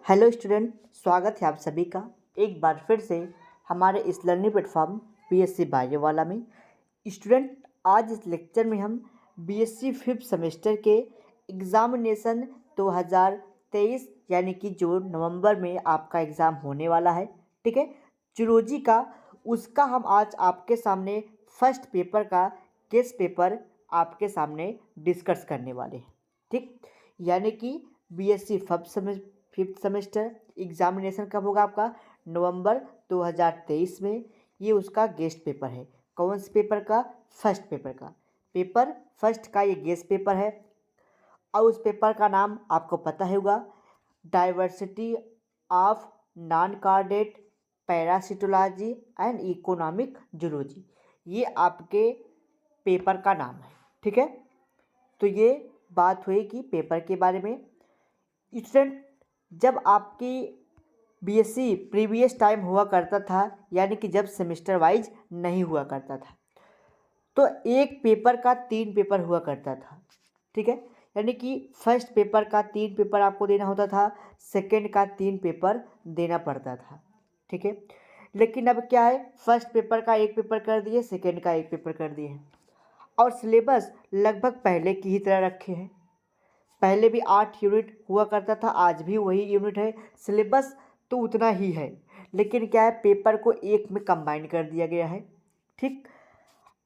Hello student, स्वागत है आप सभी का एक बार फिर से हमारे इस लर्निंग प्लेटफॉर्म बीएससी बायो वाला में। स्टूडेंट, आज इस लेक्चर में हम बीएससी फिफ्थ सेमेस्टर के एग्ज़ामिनेशन 2023 यानी कि जो नवंबर में आपका एग्ज़ाम होने वाला है, ठीक है, जूलॉजी का, उसका हम आज आपके सामने फर्स्ट पेपर का केस पेपर आपके सामने डिस्कस करने वाले हैं। ठीक, यानी कि बीएससी फिफ्थ सेमेस्टर एग्जामिनेशन कब होगा आपका? नवंबर 2023 में। ये उसका गेस्ट पेपर है। कौन से पेपर का? फर्स्ट पेपर का। पेपर फर्स्ट का ये गेस्ट पेपर है और उस पेपर का नाम आपको पता होगा, diversity of non chordate parasitology and economic zoology. ये आपके पेपर का नाम है, ठीक है। तो ये बात हुई कि पेपर के बारे में। स्टूडेंट, जब आपकी बीएससी प्रीवियस टाइम हुआ करता था, यानी कि जब सेमेस्टर वाइज नहीं हुआ करता था, तो एक पेपर का 3 पेपर हुआ करता था, ठीक है। यानी कि फर्स्ट पेपर का 3 पेपर आपको देना होता था, सेकंड का 3 पेपर देना पड़ता था, ठीक है। लेकिन अब क्या है, फर्स्ट पेपर का 1 पेपर कर दिए, सेकंड का 1 पेपर कर दिए हैं और सिलेबस लगभग पहले की ही तरह रखे हैं। पहले भी 8 यूनिट हुआ करता था, आज भी वही यूनिट है, सिलेबस तो उतना ही है, लेकिन क्या है, पेपर को एक में कंबाइन कर दिया गया है, ठीक।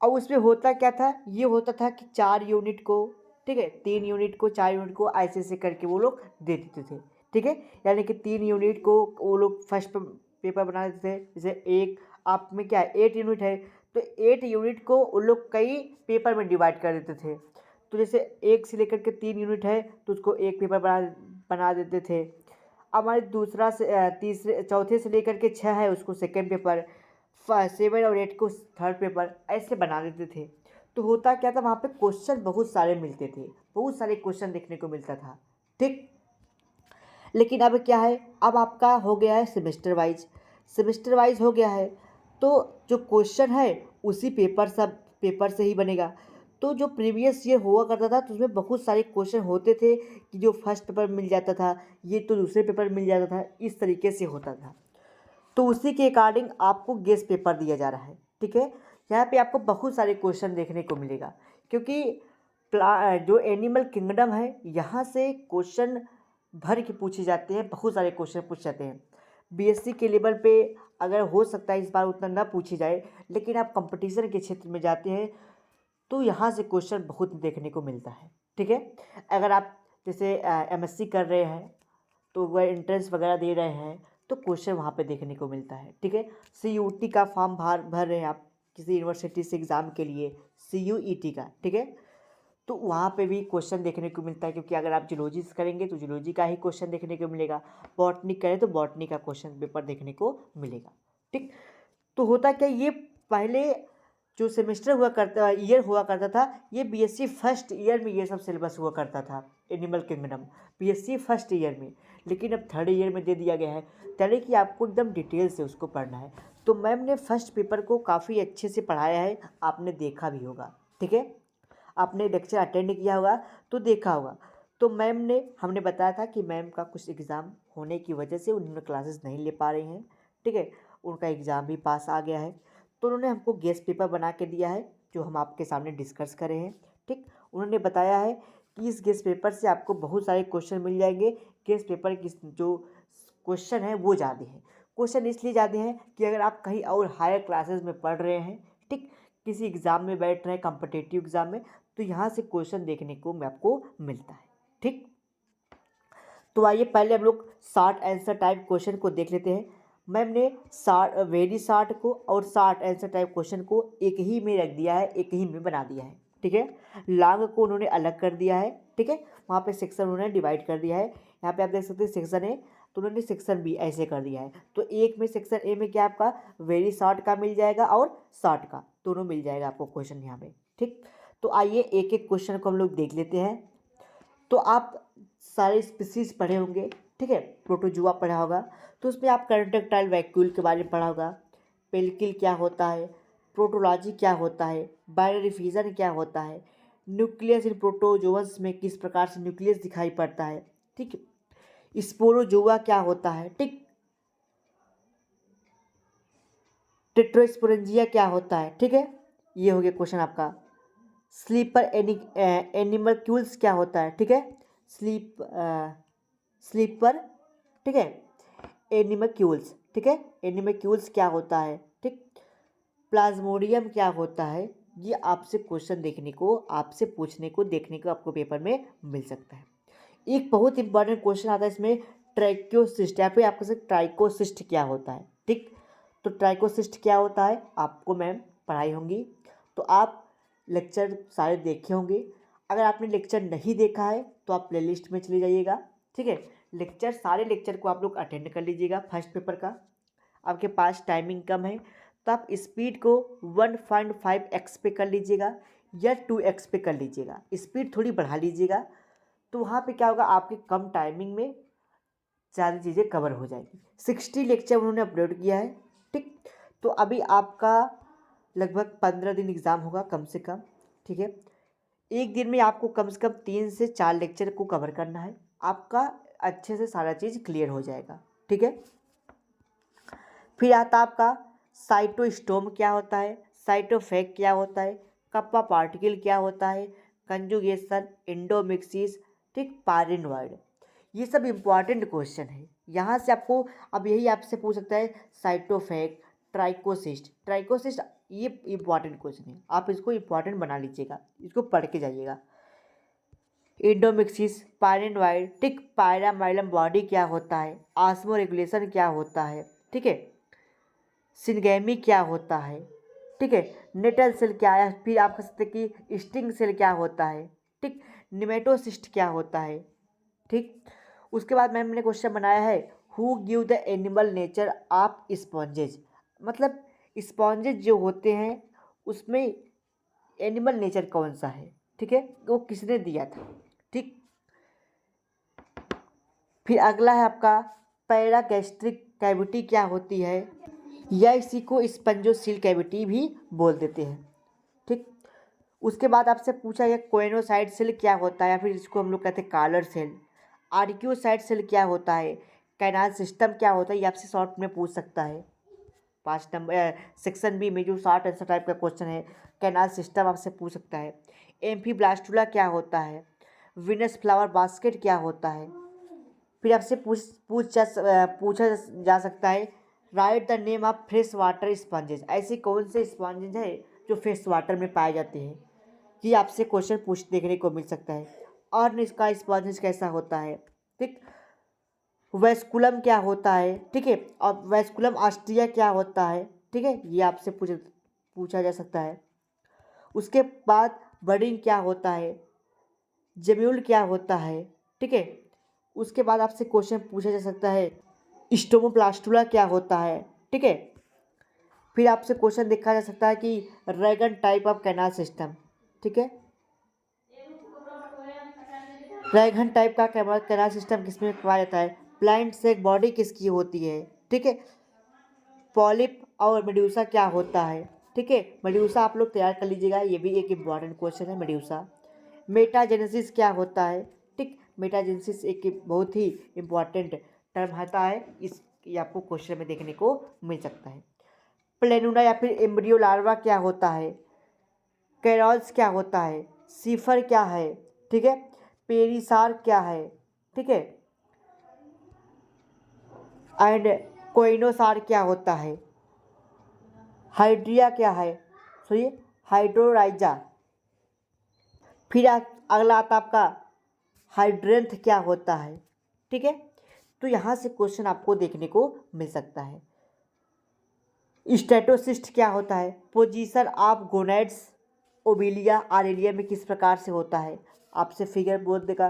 और उसमें होता क्या था, ये होता था कि 4 यूनिट को, ठीक है, 3 यूनिट को, 4 यूनिट को ऐसे ऐसे करके वो लोग दे देते थे, ठीक है। यानी कि 3 यूनिट को वो लोग फर्स्ट पेपर बना देते थे। जैसे एक आप में क्या है, 8 यूनिट है, तो 8 यूनिट को वो लोग कई पेपर में डिवाइड कर देते थे। तो जैसे 1 से लेकर के 3 यूनिट है तो उसको एक पेपर बना देते थे। हमारे दूसरा से तीसरे चौथे से लेकर के 6 है, उसको सेकेंड पेपर, 7 और 8 को थर्ड पेपर, ऐसे बना देते थे। तो होता क्या था, वहाँ पे क्वेश्चन बहुत सारे मिलते थे, बहुत सारे क्वेश्चन देखने को मिलता था, ठीक। लेकिन अब क्या है, अब आपका हो गया है सेमेस्टर वाइज हो गया है, तो जो क्वेश्चन है उसी पेपर से ही बनेगा। तो जो प्रीवियस ईयर हुआ करता था, तो उसमें बहुत सारे क्वेश्चन होते थे कि जो फर्स्ट पेपर मिल जाता था, ये तो दूसरे पेपर मिल जाता था, इस तरीके से होता था। तो उसी के अकॉर्डिंग आपको गेस्ट पेपर दिया जा रहा है, ठीक है। यहाँ पे आपको बहुत सारे क्वेश्चन देखने को मिलेगा, क्योंकि जो एनिमल किंगडम है, यहाँ से क्वेश्चन भर के पूछे जाते हैं, बहुत सारे क्वेश्चन पूछे जाते हैं। बीएससी के लेवल पे अगर हो सकता है इस बार उतना ना पूछे जाए, लेकिन आप कंपटीशन के क्षेत्र में जाते हैं तो यहाँ से क्वेश्चन बहुत देखने को मिलता है, ठीक है। अगर आप जैसे एमएससी कर रहे हैं, तो वह एंट्रेंस वगैरह दे रहे हैं, तो क्वेश्चन वहाँ पे देखने को मिलता है, ठीक है। सीयूटी का फॉर्म भर रहे हैं आप किसी यूनिवर्सिटी से एग्ज़ाम के लिए, सीयूईटी का, ठीक है, तो वहाँ पे भी क्वेश्चन देखने को मिलता है, क्योंकि अगर आप जूलॉजी से करेंगे तो जूलॉजी का ही क्वेश्चन देखने को मिलेगा, बॉटनी करें तो बॉटनी का क्वेश्चन पेपर देखने को मिलेगा, ठीक। तो होता क्या, ये पहले जो सेमेस्टर ईयर हुआ करता था, ये बीएससी फर्स्ट ईयर में ये सब सिलेबस हुआ करता था, animal kingdom BSc first year में। लेकिन अब थर्ड ईयर में दे दिया गया है, यानी कि आपको एकदम डिटेल से उसको पढ़ना है। तो मैम ने फर्स्ट पेपर को काफ़ी अच्छे से पढ़ाया है, आपने देखा भी होगा, ठीक है। आपने लेक्चर अटेंड किया होगा तो देखा होगा। तो हमने बताया था कि मैम का कुछ एग्ज़ाम होने की वजह से उन्होंने क्लासेस नहीं ले पा रही हैं, ठीक है। उनका एग्ज़ाम भी पास आ गया है, तो उन्होंने हमको गेस्ट पेपर बना के दिया है, जो हम आपके सामने डिस्कस करे हैं, ठीक। उन्होंने बताया है कि इस गेस्ट पेपर से आपको बहुत सारे क्वेश्चन मिल जाएंगे। गेस्ट पेपर की जो क्वेश्चन है वो ज़्यादा है, क्वेश्चन इसलिए ज़्यादा हैं कि अगर आप कहीं और हायर क्लासेस में पढ़ रहे हैं, ठीक, किसी एग्ज़ाम में बैठ रहे हैं, कॉम्पिटिटिव एग्ज़ाम में, तो यहाँ से क्वेश्चन देखने को आपको मिलता है, ठीक। तो आइए पहले हम लोग शॉर्ट आंसर टाइप क्वेश्चन को देख लेते हैं। मैम ने वेरी शॉर्ट को और शॉर्ट आंसर टाइप क्वेश्चन को एक ही में रख दिया है, एक ही में बना दिया है, ठीक है। लॉन्ग को उन्होंने अलग कर दिया है, ठीक है, वहाँ पे सेक्शन उन्होंने डिवाइड कर दिया है। यहाँ पे आप देख सकते हैं सेक्शन ए, तो उन्होंने सेक्शन बी ऐसे कर दिया है। तो एक में सेक्शन ए में क्या आपका वेरी शॉर्ट का मिल जाएगा और शॉर्ट का, दोनों मिल जाएगा आपको क्वेश्चन यहाँ पे, ठीक। तो आइए एक एक क्वेश्चन को हम लोग देख लेते हैं। तो आप सारे स्पीसीज पढ़े होंगे, ठीक है, प्रोटोजुआ पढ़ा होगा, तो उसमें आप कंट्रेक्टाइल वैक्यूल के बारे में पढ़ा होगा, पेल्किल क्या होता है, प्रोटोलॉजी क्या होता है, बाइनरी फिजन क्या होता है, न्यूक्लियस इन प्रोटोजोअन्स में किस प्रकार से न्यूक्लियस दिखाई पड़ता है, ठीक है। स्पोरोजोआ क्या होता है, ठीक। टेट्रोस्पोरेंजिया क्या होता है, ठीक है। ये हो गया क्वेश्चन आपका। स्लीपर एनिमलक्यूल्स क्या होता है, ठीक है। स्लीप स्लीपर, ठीक है। एनिमलक्यूल्स, ठीक है। एनिमलक्यूल्स क्या होता है, ठीक। प्लाज्मोडियम क्या होता है, ये आपसे क्वेश्चन देखने को, आपसे पूछने को, देखने को आपको पेपर में मिल सकता है। एक बहुत इंपॉर्टेंट क्वेश्चन आता है इसमें, ट्राइकोसिस्ट, या फिर आपके साथ ट्राइकोसिस्ट क्या होता है, ठीक। तो ट्राइकोसिस्ट क्या होता है आपको मैम पढ़ाई होंगी, तो आप लेक्चर सारे देखे होंगे। अगर आपने लेक्चर नहीं देखा है तो आप प्लेलिस्ट में चले जाइएगा, ठीक है। लेक्चर, सारे लेक्चर को आप लोग अटेंड कर लीजिएगा। फर्स्ट पेपर का आपके पास टाइमिंग कम है तो आप स्पीड को 1.5x पे कर लीजिएगा या 2x पे कर लीजिएगा, स्पीड थोड़ी बढ़ा लीजिएगा। तो वहाँ पे क्या होगा, आपके कम टाइमिंग में सारी चीज़ें कवर हो जाएगी। 60 लेक्चर उन्होंने अपलोड किया है, ठीक। तो अभी आपका लगभग 15 दिन एग्ज़ाम होगा कम से कम, ठीक है। एक दिन में आपको कम से कम 3 से 4 लेक्चर को कवर करना है, आपका अच्छे से सारा चीज़ क्लियर हो जाएगा, ठीक है। फिर आता आपका साइटोस्टोम क्या होता है, साइटोफेग क्या होता है, कप्पा पार्टिकल क्या होता है, कंजुगेशन, इंडोमिक्सिस, ठीक, पायरिनॉइड। ये सब इम्पॉर्टेंट क्वेश्चन है। यहाँ से आपको अब यही आपसे पूछ सकता है, साइटोफेग, ट्राइकोसिस्ट, ट्राइकोसिस्ट, ये इम्पॉर्टेंट क्वेश्चन है, आप इसको इम्पॉर्टेंट बना लीजिएगा, इसको पढ़ के जाइएगा। इंडोमिक्सिस, पायरिनॉइड, ठीक, पायरामाइलम बॉडी क्या होता है, आस्मो रेगुलेशन क्या होता है, ठीक है। सिनगेमी क्या होता है, ठीक है। नेटल सेल क्या है, फिर आप कह सकते हैं कि स्टिंग सेल क्या होता है, ठीक। निमेटोसिस्ट क्या होता है, ठीक। उसके बाद मैम ने क्वेश्चन बनाया है, who give the animal nature of sponges, मतलब स्पॉन्जेज जो होते हैं उसमें एनिमल नेचर कौन सा है, ठीक है, वो किसने दिया था, ठीक। फिर अगला है आपका पैरागैस्ट्रिक कैविटी क्या होती है, या इसी को स्पंजोसील कैविटी भी बोल देते हैं, ठीक। उसके बाद आपसे पूछा गया कोइनोसाइट सेल क्या होता है, या फिर इसको हम लोग कहते हैं कॉलर सेल। आर्क्योसाइट सेल क्या होता है, कैनाल सिस्टम क्या होता है, ये आपसे शॉर्ट में पूछ सकता है। 5 नंबर सेक्शन बी में जो शॉर्ट आंसर टाइप का क्वेश्चन है, कैनाल सिस्टम आपसे पूछ सकता है। एम्फीब्लास्टुला क्या होता है, विनस फ्लावर बास्केट क्या होता है। फिर आपसे पूछा जा सकता है, write the name of fresh water sponges, ऐसे कौन से स्पंजेज है जो फ्रेश वाटर में पाए जाते हैं, ये आपसे क्वेश्चन पूछ देखने को मिल सकता है। और इसका स्पंजेज कैसा होता है, ठीक। वेस्कुलम क्या होता है, ठीक है, और वेस्कुलम ऑस्ट्रिया क्या होता है, ठीक है, ये आपसे पूछा जा सकता है। उसके बाद बडिंग क्या होता है, जेम्यूल क्या होता है, ठीक है। उसके बाद आपसे क्वेश्चन पूछा जा सकता है, स्टोमोप्लास्टुला क्या होता है, ठीक है। फिर आपसे क्वेश्चन देखा जा सकता है कि रैगन टाइप ऑफ कैनाल सिस्टम, ठीक है। रैगन टाइप का कैनाल सिस्टम किसमें पाया जाता है, प्लांट से बॉडी किसकी होती है, ठीक है। पॉलिप और मेड्यूसा क्या होता है, ठीक है। मेड्यूसा आप लोग तैयार कर लीजिएगा, ये भी एक इम्पॉर्टेंट क्वेश्चन है मेड्यूसा। मेटाजेनेसिस क्या होता है, ठीक। मेटाजेनेसिस एक बहुत ही इम्पॉर्टेंट टर्म होता है, इस ये आपको क्वेश्चन में देखने को मिल सकता है। प्लेनुडा या फिर एम्ब्रियो लार्वा क्या होता है, कैरॉल्स क्या होता है, सीफर क्या है, ठीक है। पेरिसार क्या है, ठीक है। एंड कोइनोसार क्या होता है, हाइड्रिया क्या है, सुनिए, हाइड्रोराइजा। फिर अगला आता आपका हाइड्रेंथ क्या होता है, ठीक है। तो यहाँ से क्वेश्चन आपको देखने को मिल सकता है। स्टेटोसिस्ट क्या होता है, पोजीशन ऑफ गोनेड्स ओबिलिया आरेलिया में किस प्रकार से होता है, आपसे फिगर बोल देगा,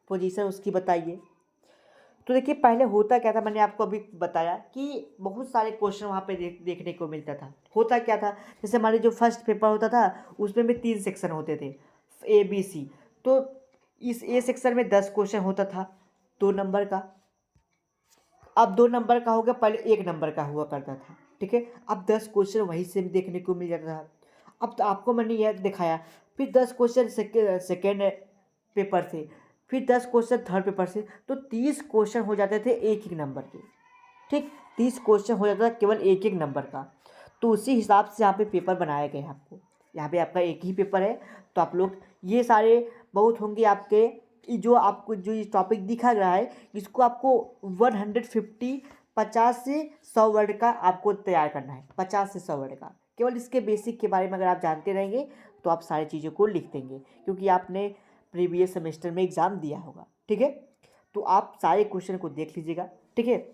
पोजीशन उसकी बताइए। तो देखिए पहले होता क्या था, मैंने आपको अभी बताया कि बहुत सारे क्वेश्चन वहाँ पे देखने को मिलता था। होता क्या था, जैसे हमारे जो फर्स्ट पेपर होता था उसमें भी 3 सेक्शन होते थे, ABC। तो इस A सेक्शन में 10 क्वेश्चन होता था 2 नंबर का, अब 2 नंबर का हो गया, पहले 1 नंबर का हुआ करता था, ठीक है। अब 10 क्वेश्चन वहीं से भी देखने को मिल जाता था। अब तो आपको मैंने यह दिखाया, फिर 10 क्वेश्चन सेकेंड पेपर से, फिर 10 क्वेश्चन थर्ड पेपर से, तो 30 क्वेश्चन हो जाते थे एक एक नंबर के। ठीक, 30 क्वेश्चन हो जाता था केवल एक एक नंबर का। तो उसी हिसाब से यहाँ पे पेपर बनाया गया है आपको। यहाँ पे आपका एक ही पेपर है, तो आप लोग ये सारे बहुत होंगे आपके, जो आपको जो ये टॉपिक दिखा रहा है इसको आपको 150 50 से 100 वर्ड का आपको तैयार करना है। 50 से 100 वर्ड का, केवल इसके बेसिक के बारे में अगर आप जानते रहेंगे तो आप सारी चीज़ों को लिख देंगे, क्योंकि आपने प्रीवियस सेमेस्टर में एग्ज़ाम दिया होगा। ठीक है, तो आप सारे क्वेश्चन को देख लीजिएगा। ठीक है,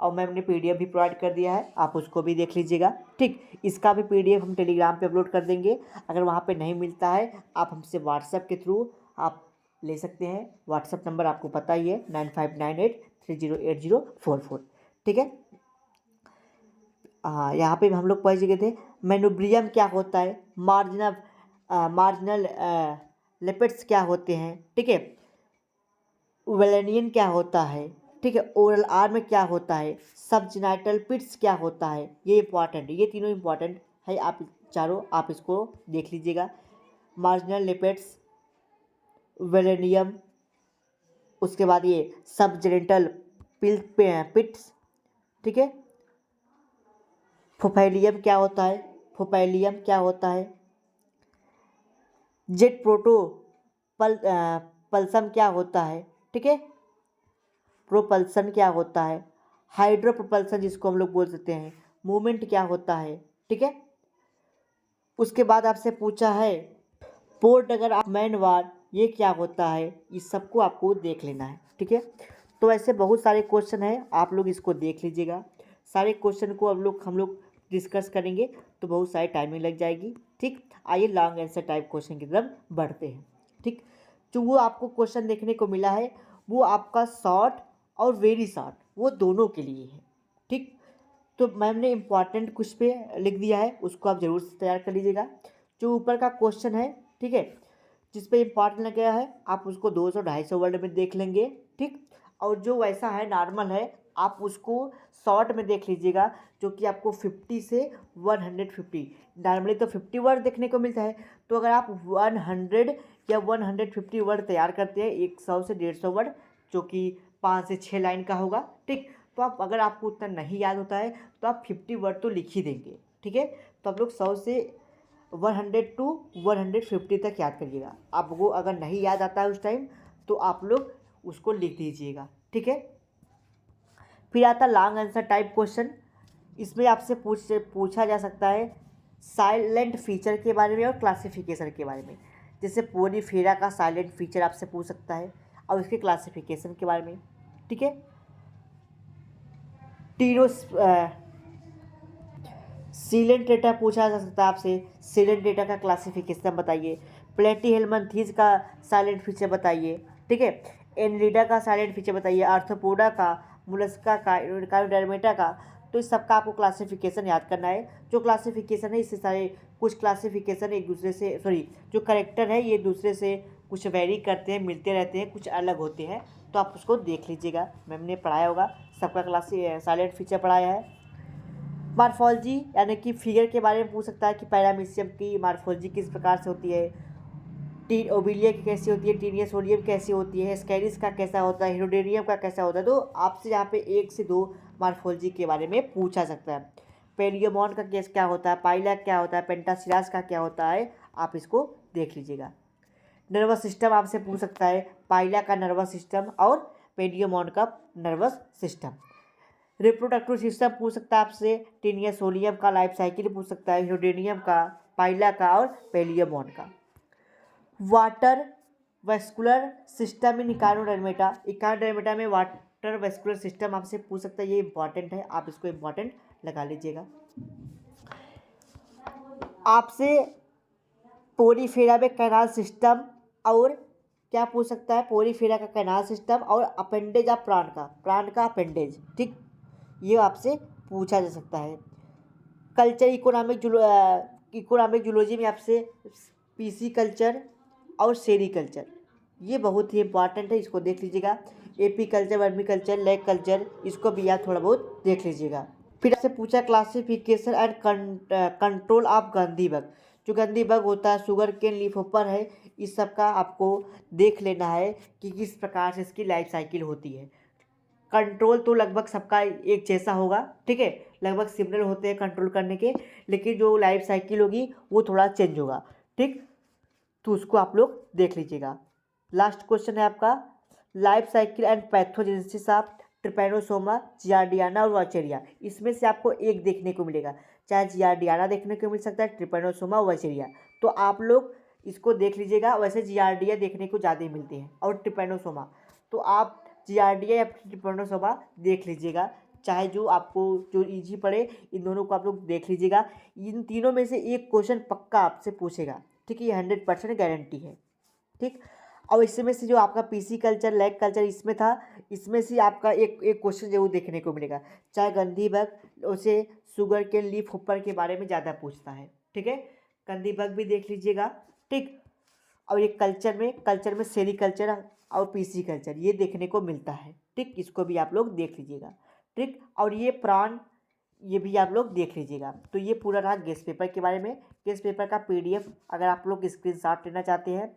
और मैम ने पीडीएफ भी प्रोवाइड कर दिया है, आप उसको भी देख लीजिएगा। ठीक, इसका भी पीडीएफ हम टेलीग्राम पे अपलोड कर देंगे। अगर वहाँ पे नहीं मिलता है आप हमसे व्हाट्सएप के थ्रू आप ले सकते हैं। व्हाट्सएप नंबर आपको पता ही है 9598308044। ठीक है, हाँ, यहाँ पे हम लोग पढ़ चुके थे मैनुब्रियम क्या होता है, मार्जिनल लिपिड्स क्या होते हैं। ठीक है, वेलेनियन क्या होता है। ठीक है, ओरल आर्म क्या होता है, सबजिनाइटल पिट्स क्या होता है। ये इंपॉर्टेंट है, ये तीनों इंपॉर्टेंट है, आप चारों आप इसको देख लीजिएगा। मार्जिनल लिपिड्स, वेलेनियम, उसके बाद ये सबजेनिटल पिट्स। ठीक है, फुफैलियम क्या होता है, फुफैलियम क्या होता है। जेट प्रोटो पल्सम क्या होता है। ठीक है, प्रोपल्सन क्या होता है, हाइड्रो प्रोपल्सन जिसको हम लोग बोल सकते हैं, मूवमेंट क्या होता है। ठीक है, उसके बाद आपसे पूछा है पोर्ट अगर आप मैन वार ये क्या होता है, इस सबको आपको देख लेना है। ठीक है, तो ऐसे बहुत सारे क्वेश्चन हैं, आप लोग इसको देख लीजिएगा। सारे क्वेश्चन को हम लोग डिस्कस करेंगे तो बहुत सारी टाइमिंग लग जाएगी। ठीक, आइए लॉन्ग आंसर टाइप क्वेश्चन की तरफ बढ़ते हैं। ठीक, जो वो आपको क्वेश्चन देखने को मिला है वो आपका शॉर्ट और वेरी शॉर्ट वो दोनों के लिए है। ठीक, तो मैम ने इम्पॉर्टेंट कुछ पे लिख दिया है, उसको आप ज़रूर से तैयार कर लीजिएगा। जो ऊपर का क्वेश्चन है, ठीक है, जिस पे इम्पॉर्टेंट लग गया है आप उसको 200-250 वर्ड में देख लेंगे। ठीक, और जो वैसा है नॉर्मल है आप उसको शॉर्ट में देख लीजिएगा, जो कि आपको 50 से 150, नॉर्मली तो 50 वर्ड देखने को मिलता है, तो अगर आप 100 या 150 वर्ड तैयार करते हैं 100 से 150 वर्ड, जो कि 5 से 6 लाइन का होगा। ठीक, तो आप अगर आपको उतना नहीं याद होता है तो आप 50 वर्ड तो लिख ही देंगे। ठीक है, तो आप लोग 100 से 100 टू 150 तक याद करिएगा। आपको अगर नहीं याद आता है उस टाइम तो आप लोग उसको लिख दीजिएगा। ठीक है, फिर आता लॉन्ग आंसर टाइप क्वेश्चन। इसमें आपसे पूछा जा सकता है साइलेंट फीचर के बारे में और क्लासिफिकेशन के बारे में। जैसे पोरीफेरा का साइलेंट फीचर आपसे पूछ सकता है और उसके क्लासिफिकेशन के बारे में। ठीक है, सीलेंट डेटा पूछा जा सकता है आपसे, सीलेंट डेटा का क्लासिफिकेशन बताइए। प्लेटीहेल्मिन्थेस का साइलेंट फीचर बताइए। ठीक है, एनरिडा का साइलेंट फीचर बताइए, आर्थ्रोपोडा का, मुलस्का का, कायोडर्मेटा का। तो इस सबका आपको क्लासिफिकेशन याद करना है। जो क्लासिफिकेशन है इससे सारे कुछ क्लासिफिकेशन एक दूसरे से जो करेक्टर है ये दूसरे से कुछ वेरी करते हैं, मिलते रहते हैं, कुछ अलग होते हैं, तो आप उसको देख लीजिएगा। मैम ने पढ़ाया होगा, सबका क्लास साइलेंट फीचर पढ़ाया है। मार्फोलॉजी यानी कि फिगर के बारे में पूछ सकता है कि पैरामीशियम की मार्फोलॉजी किस प्रकार से होती है, टी ओबिलिया की कैसी होती है, टीनियसोडियम कैसी होती है, स्कैरिस का कैसा होता है, हिरोडेरियम का कैसा होता है। तो आपसे यहाँ पे 1 से 2 मार्फोलॉजी के बारे में पूछा सकता है। पेलियोमॉन का केस क्या होता है, पाइला क्या होता है, पेंटासिरास का क्या होता है, आप इसको देख लीजिएगा। नर्वस सिस्टम आपसे पूछ सकता है, पाइला का नर्वस सिस्टम और पेलियोमॉन का नर्वस सिस्टम। रिप्रोडक्टिव सिस्टम पूछ सकता है आपसे, टीनियसोलियम का लाइफ साइकिल पूछ सकता है, हिरोडेनियम का, पाइला का और पेलियोमॉन का। Water vascular system in Echinodermata, Echinodermata में वाटर वेस्कुलर सिस्टम आपसे पूछ सकता है, ये इंपॉर्टेंट है, आप इसको इंपॉर्टेंट लगा लीजिएगा। आपसे पोरीफेरा में कैनाल सिस्टम और क्या पूछ सकता है, पोरीफेरा का कैनाल सिस्टम और अपेंडेज ऑफ प्राण का अपेंडेज। ठीक, ये आपसे पूछा जा सकता है। कल्चर इकोनॉमिक जूलॉजी में आपसे पीसी कल्चर और सेरी कल्चर, ये बहुत ही इंपॉर्टेंट है, इसको देख लीजिएगा। AP culture, vermi culture, leg culture, इसको भी आप थोड़ा बहुत देख लीजिएगा। फिर आपसे पूछा क्लासिफिकेशन एंड कंट्रोल ऑफ गंधी बग। जो गंधी बग होता है, शुगर केन लीफ होपर है, इस सब का आपको देख लेना है कि किस प्रकार से इसकी लाइफ साइकिल होती है। कंट्रोल तो लगभग सबका एक जैसा होगा, ठीक है, लगभग सिमिलर होते हैं कंट्रोल करने के, लेकिन जो लाइफ साइकिल होगी वो थोड़ा चेंज होगा, ठीक। तो उसको आप लोग देख लीजिएगा। लास्ट क्वेश्चन है आपका, life cycle and pathogenesis of Trypanosoma Giardiana और वाचेरिया। इसमें से आपको एक देखने को मिलेगा, चाहे जियार्डियाना देखने को मिल सकता है, ट्रिपैनोसोमा वाचेरिया। तो आप लोग इसको देख लीजिएगा। वैसे जियार्डिया देखने को ज़्यादा ही मिलते हैं और ट्रिपैनोसोमा, तो आप जियार्डिया या ट्रिपैनोसोमा देख लीजिएगा, चाहे जो आपको जो ईजी पड़े इन दोनों को आप लोग देख लीजिएगा। इन तीनों में से एक क्वेश्चन पक्का आपसे पूछेगा, ठीक है, ये 100% गारंटी है, ठीक। और इसमें से जो आपका पीसी कल्चर, लैग कल्चर इसमें था, इसमें से आपका एक एक क्वेश्चन जरूर देखने को मिलेगा, चाहे गंधी बग उसे शुगर के लीफ होपर के बारे में ज़्यादा पूछता है, ठीक है, गंधी बग भी देख लीजिएगा, ठीक। और ये कल्चर में सेरी कल्चर और पीसी कल्चर ये देखने को मिलता है, ठीक, इसको भी आप लोग देख लीजिएगा, ठीक। और ये प्राण ये भी आप लोग देख लीजिएगा। तो ये पूरा रहा गेस्ट पेपर के बारे में। गेस्ट पेपर का पीडीएफ अगर आप लोग स्क्रीनशॉट लेना चाहते हैं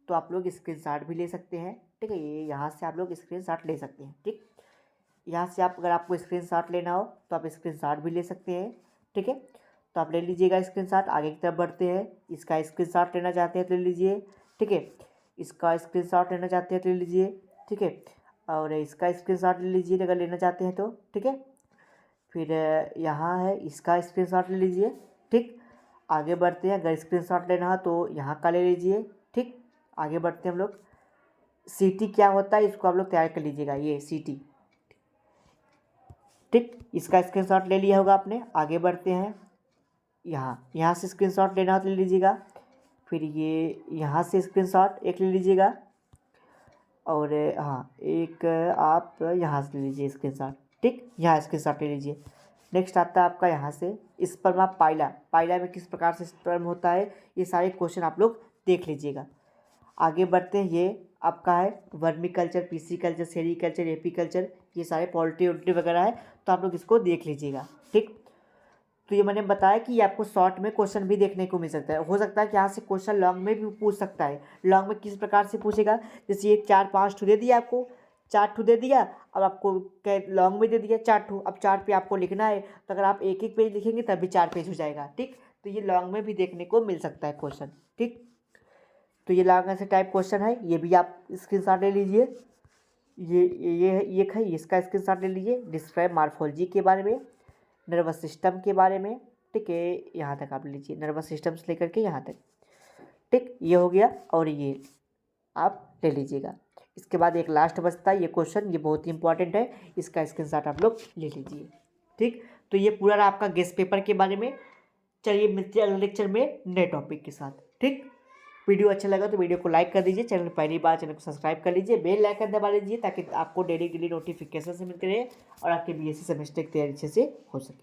तो आप लोग स्क्रीनशॉट भी ले सकते हैं, ठीक है, ये यहाँ से आप लोग स्क्रीनशॉट ले सकते हैं, ठीक। यहाँ से आप अगर आपको स्क्रीनशॉट लेना हो तो आप स्क्रीनशॉट भी ले सकते हैं, ठीक है। तो आप ले लीजिएगा स्क्रीनशॉट। आगे की तरफ बढ़ते हैं, इसका स्क्रीनशॉट लेना चाहते हैं तो ले लीजिए, ठीक है, इसका स्क्रीनशॉट लेना चाहते हैं तो ले लीजिए, ठीक है, और इसका स्क्रीनशॉट ले लीजिए अगर लेना चाहते हैं तो, ठीक है। फिर यहाँ है, इसका स्क्रीनशॉट ले लीजिए, ठीक। आगे बढ़ते हैं, अगर स्क्रीनशॉट लेना हो तो यहाँ का ले लीजिए, ठीक। आगे बढ़ते हैं हम लोग। सीटी क्या होता है इसको आप लोग तैयार कर लीजिएगा, ये सीटी, ठीक, इसका स्क्रीनशॉट ले लिया होगा आपने। आगे बढ़ते हैं, यहाँ से स्क्रीनशॉट लेना हो तो ले लीजिएगा। फिर ये यहाँ से स्क्रीनशॉट एक ले लीजिएगा, और हाँ एक आप यहाँ से ले लीजिए स्क्रीनशॉट, ठीक, यहाँ स्क्रीनशॉट ले लीजिए। नेक्स्ट आता है आपका यहाँ से स्पर्मा पाइला में किस प्रकार से स्पर्म होता है, ये सारे क्वेश्चन आप लोग देख लीजिएगा। आगे बढ़ते हैं, ये आपका है वर्मी कल्चर, पीसी कल्चर, सेरी कल्चर, एपी कल्चर, ये सारे पोल्ट्री वोल्ट्री वगैरह है, तो आप लोग इसको देख लीजिएगा, ठीक। तो ये मैंने बताया कि आपको शॉर्ट में क्वेश्चन भी देखने को मिल सकता है, हो सकता है कि यहाँ से क्वेश्चन लॉन्ग में भी पूछ सकता है। लॉन्ग में किस प्रकार से पूछेगा, जैसे ये 4-5 ठू दे दिया आपको, 4 ठू दे दिया, अब आपको लॉन्ग में दे दिया 4 ठू, अब 4 पे आपको लिखना है, तो अगर आप एक एक पेज लिखेंगे तब भी 4 पेज हो जाएगा, ठीक। तो ये लॉन्ग में भी देखने को मिल सकता है क्वेश्चन, ठीक। तो ये लॉन्ग ऐसे टाइप क्वेश्चन है, ये भी आप स्क्रीनशॉट ले लीजिए। ये एक है, इसका स्क्रीनशॉट ले लीजिए, डिस्क्राइब मार्फोलॉजी के बारे में, नर्वस सिस्टम के बारे में, ठीक है, यहाँ तक आप लीजिए, नर्वस सिस्टम से लेकर के यहाँ तक, ठीक, ये हो गया। और ये आप ले लीजिएगा। इसके बाद एक लास्ट बचता है ये क्वेश्चन, ये बहुत ही इंपॉर्टेंट है, इसका स्क्रीनशॉट आप लोग ले लीजिए, ठीक। तो ये पूरा रहा आपका गेस्ट पेपर के बारे में। चलिए मिलते हैं अगले लेक्चर में नए टॉपिक के साथ, ठीक। वीडियो अच्छा लगा तो वीडियो को लाइक कर दीजिए, चैनल पहली बार चैनल को सब्सक्राइब कर लीजिए, बेल आइकन दबा लीजिए ताकि आपको डेली नोटिफिकेशन से मिलते रहे और आपके बीएससी सेमेस्टर की तैयारी अच्छे से हो सके।